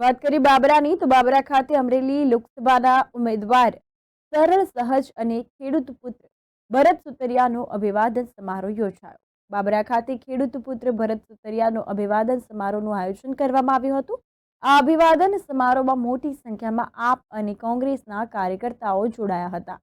વાત કરી બાબરાની તો બાબરા ખાતે અમરેલી લોકસભાના ઉમેદવાર સરળ સહજ અને ખેડૂત પુત્ર ભરત સુતરિયાનો અભિવાદન સમારોહ યોજાયો। બાબરા ખાતે ખેડૂત પુત્ર ભરત સુતરિયાનો અભિવાદન સમારોહનું આયોજન કરવામાં આવ્યું હતું। આ અભિવાદન સમારોહમાં મોટી સંખ્યામાં આપ અને કોંગ્રેસના કાર્યકર્તાઓ જોડાયા હતા।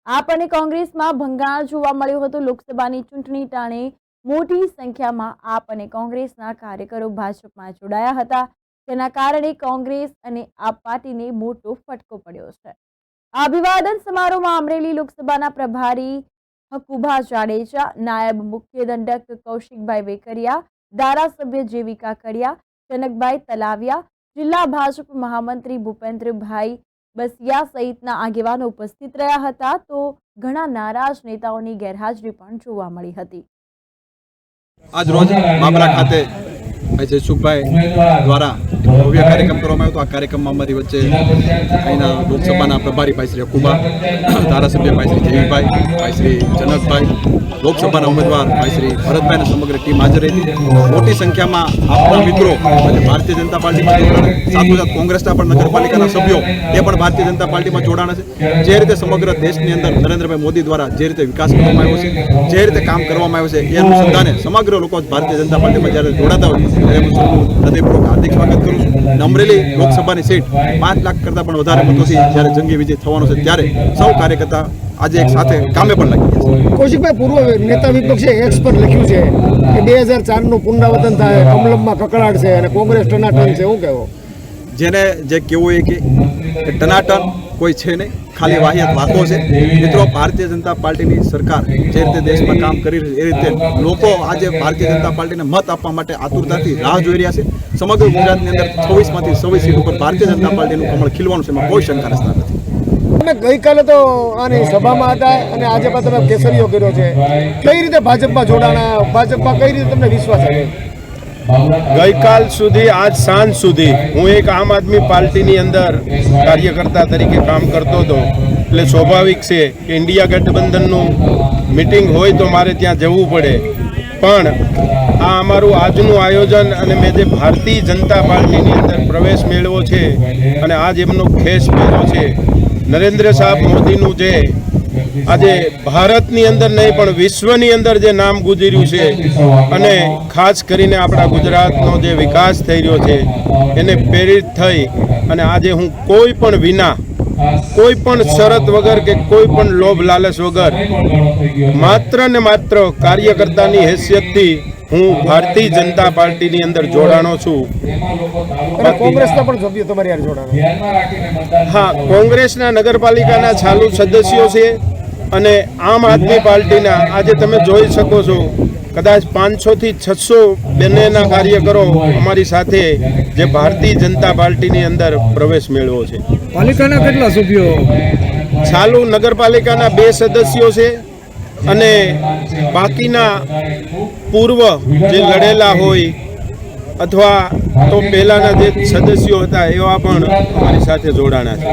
આપ અને કોંગ્રેસમાં ભંગાણ જોવા મળ્યું હતું। લોકસભાની ચૂંટણી ટાણે મોટી સંખ્યામાં આપ અને કોંગ્રેસના કાર્યકરો ભાજપમાં જોડાયા હતા। તેના કારણે કોંગ્રેસ અને આપ પાર્ટીને મોટો ફટકો પડ્યો છે। આ અભિવાદન સમારોહમાં અમરેલી લોકસભાના પ્રભારી હકુભા જાડેજા, નાયબ મુખ્ય દંડક કૌશિકભાઈ વેકરિયા, ધારાસભ્ય જેવી કાકડિયા, જનકભાઈ તલાવિયા, જિલ્લા ભાજપ મહામંત્રી ભૂપેન્દ્રભાઈ બસિયા સહિતના આગેવાનો ઉપસ્થિત રહ્યા હતા। તો ઘણા નારાજ નેતાઓની ગેરહાજરી પણ જોવા મળી હતી। આજ રોજ બાબરા ખાતે જયસુખભાઈ દ્વારા ભવ્ય કાર્યક્રમ કરવામાં આવ્યો હતો। આ કાર્યક્રમમાં અમારી વચ્ચે અહીંના લોકસભાના પ્રભારી ભાઈ શ્રી હકુભા, ધારાસભ્ય ભાઈ શ્રી જયવીભાઈ, ભાઈ શ્રી જનકભાઈ, લોકસભાના ઉમેદવાર ભાઈ શ્રી ભરતભાઈની સમગ્ર ટીમ હાજર હતી। મોટી સંખ્યામાં આપણા મિત્રો ભારતીય જનતા પાર્ટીમાં જોડાણા, સાથોસાથ કોંગ્રેસના પણ નગરપાલિકાના સભ્યો એ પણ ભારતીય જનતા પાર્ટીમાં જોડાણા છે। જે રીતે સમગ્ર દેશની અંદર નરેન્દ્રભાઈ મોદી દ્વારા જે રીતે વિકાસ કરવામાં આવ્યો છે, જે રીતે કામ કરવામાં આવ્યું છે, એ અનુસંધાને સમગ્ર લોકો ભારતીય જનતા પાર્ટીમાં જ્યારે જોડાતા હોય ત્યારે હું સૌનું હૃદયપૂર્વક હાર્દિક સ્વાગત કરું છું। અમરેલી લોકસભાની સીટ 5 લાખ કરતાં પણ વધારે મતોથી જ્યારે જંગી વિજય થવાનો છે ત્યારે સૌ કાર્યકર્તા આજે એક સાથે કામે પણ લાગી ગયા છે। કૌશિકભાઈ, પૂર્વ નેતા વિપક્ષે એક્સ પર લખ્યું છે કે 2004નું પુનરાવર્તન થાય, કમલમમાં કકળાટ છે અને કોંગ્રેસ ટનાટન છે, શું કહેવો? જેને જે કહેવું એ કે ટનાટન કોઈ છે નહીં, ખાલી વાહિયાત વાતો છે। મિત્રો, ભારતીય જનતા પાર્ટીની સરકાર જે રીતે દેશમાં કામ કરી રહી છે એ રીતે લોકો આજે ભારતીય જનતા પાર્ટીને મત આપવા માટે આતુરતાથી રાહ જોઈ રહ્યા છે। સમગ્ર ગુજરાતની અંદર 26માંથી 26 સીટ ઉપર ભારતીય જનતા પાર્ટીનું કમળ ખીલવાનું છે, એમાં કોઈ શંકા રસ્તા નથી। તમે ગઈકાલે તો આની સભામાં હતા અને આજે પણ તમે કેસરીઓ કર્યો છે, કઈ રીતે ભાજપમાં જોડાણા, ભાજપમાં કઈ રીતે તમને વિશ્વાસ આવ્યો? ગઈકાલ સુધી આજ સાંજ સુધી હું એક આમ આદમી પાર્ટીની અંદર કાર્યકર્તા તરીકે કામ કરતો હતો, એટલે સ્વાભાવિક છે કે ઇન્ડિયા ગઠબંધનનું મિટિંગ હોય તો મારે ત્યાં જવું પડે। પણ આ અમારું આજનું આયોજન અને મેં જે ભારતીય જનતા પાર્ટીની અંદર પ્રવેશ મેળવ્યો છે અને આજ એમનો ખેસ પહેર્યો છે, નરેન્દ્ર સાહેબ મોદીનું જે આજે ભારતની અંદર નહીં પણ વિશ્વની અંદર જે નામ ગુજર્યું છે અને ખાસ કરીને આપણા ગુજરાતનો જે વિકાસ થઈ રહ્યો છે એને પ્રેરિત થઈ અને આજે હું કોઈ પણ વિના, કોઈ પણ શરત વગર કે કોઈ પણ લોભ લાલચ વગર માત્ર ને માત્ર કાર્યકર્તાની હેસિયતથી હું ભારતીય જનતા પાર્ટીની અંદર જોડાણો છું। કોંગ્રેસના પણ સભ્યો તમારી યાર જોડાણા? હા, કોંગ્રેસના નગરપાલિકાના ચાલુ સદસ્યો છે અને આમ આદમી પાર્ટીના આજે તમે જોઈ શકો છો કદાચ 500 થી 600 બંનેના કાર્યકરો અમારી સાથે જે ભારતીય જનતા પાર્ટીની અંદર પ્રવેશ મેળવ્યો છે। પાલિકાના કેટલા સભ્યો? ચાલુ નગરપાલિકાના 2 સદસ્યો છે અને બાકીના પૂર્વ જે લડેલા હોય અથવા તો પહેલાના જે સદસ્યો હતા એવા પણ અમારી સાથે જોડાણા છે।